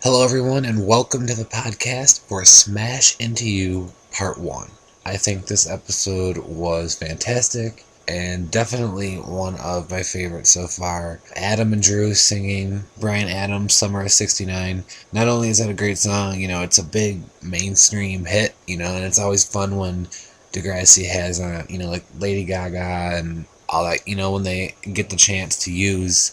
Hello, everyone, and welcome to the podcast for Smash Into You Part 1. I think this episode was fantastic and definitely one of my favorites so far. Adam and Drew singing Bryan Adams' Summer of '69. Not only is that a great song, it's a big mainstream hit, and it's always fun when Degrassi has, like Lady Gaga and all that, when they get the chance to use,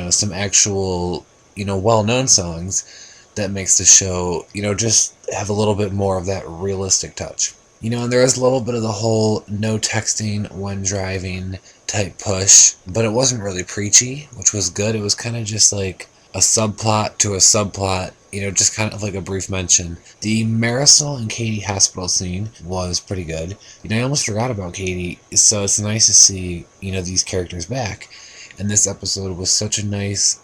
some actual well-known songs that makes the show, just have a little bit more of that realistic touch. And there was a little bit of the whole no texting when driving type push, but it wasn't really preachy, which was good. It was kind of just like a subplot to a subplot, just kind of like a brief mention. The Marisol and Katie hospital scene was pretty good. I almost forgot about Katie, so it's nice to see, these characters back. And this episode was such a nice,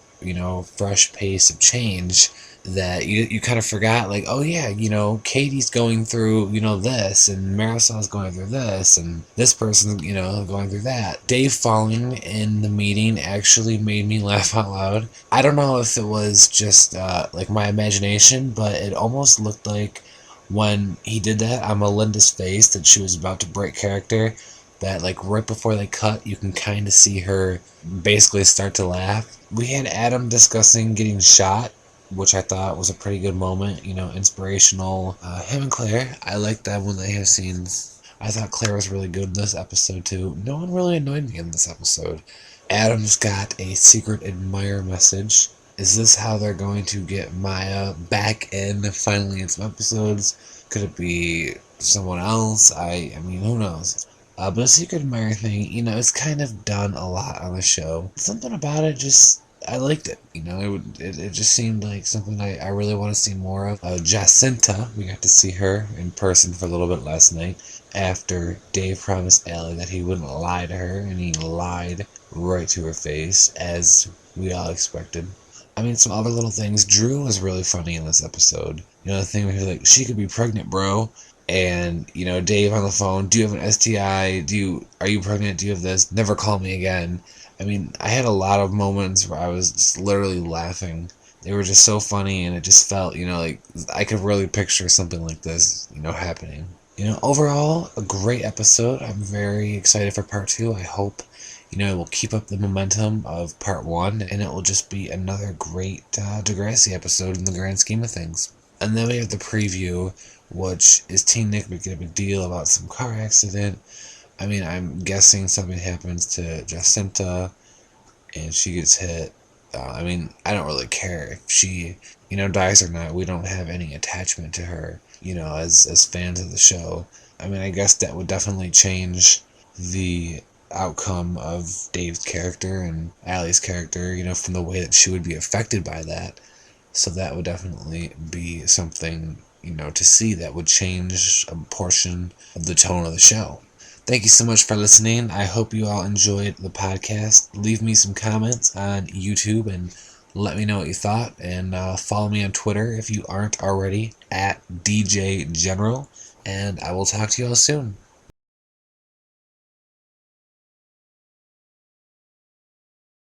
fresh pace of change that you kind of forgot, like, oh yeah, Katie's going through, this, and Marisol's going through this, and this person's, going through that. Dave falling in the meeting actually made me laugh out loud. I don't know if it was just, like, my imagination, but it almost looked like when he did that on Melinda's face that she was about to break character, that, like, right before they cut, you can kind of see her basically start to laugh. We had Adam discussing getting shot, which I thought was a pretty good moment, inspirational. Him and Claire, I like them when they have scenes. I thought Claire was really good in this episode, too. No one really annoyed me in this episode. Adam's got a secret admirer message. Is this how they're going to get Maya back in finally in some episodes? Could it be someone else? I mean, who knows? But the secret admirer thing, it's kind of done a lot on the show. Something about it just, I liked it. It just seemed like something I really want to see more of. Jacinta, we got to see her in person for a little bit last night after Dave promised Allie that he wouldn't lie to her, and he lied right to her face, as we all expected. I mean, some other little things. Drew was really funny in this episode. The thing where he was like, she could be pregnant, bro. And, Dave on the phone, do you have an STI? Are you pregnant? Do you have this? Never call me again. I mean, I had a lot of moments where I was just literally laughing. They were just so funny, and it just felt, like I could really picture something like this, happening. Overall, a great episode. I'm very excited for part 2. I hope, it will keep up the momentum of part 1, and it will just be another great Degrassi episode in the grand scheme of things. And then we have the preview, which is Teen Nick making a big deal about some car accident. I mean, I'm guessing something happens to Jacinta, and she gets hit. I mean, I don't really care if she, dies or not. We don't have any attachment to her, as fans of the show. I mean, I guess that would definitely change the outcome of Dave's character and Allie's character, from the way that she would be affected by that. So that would definitely be something, to see that would change a portion of the tone of the show. Thank you so much for listening. I hope you all enjoyed the podcast. Leave me some comments on YouTube and let me know what you thought. And follow me on Twitter if you aren't already, at DJ General. And I will talk to you all soon.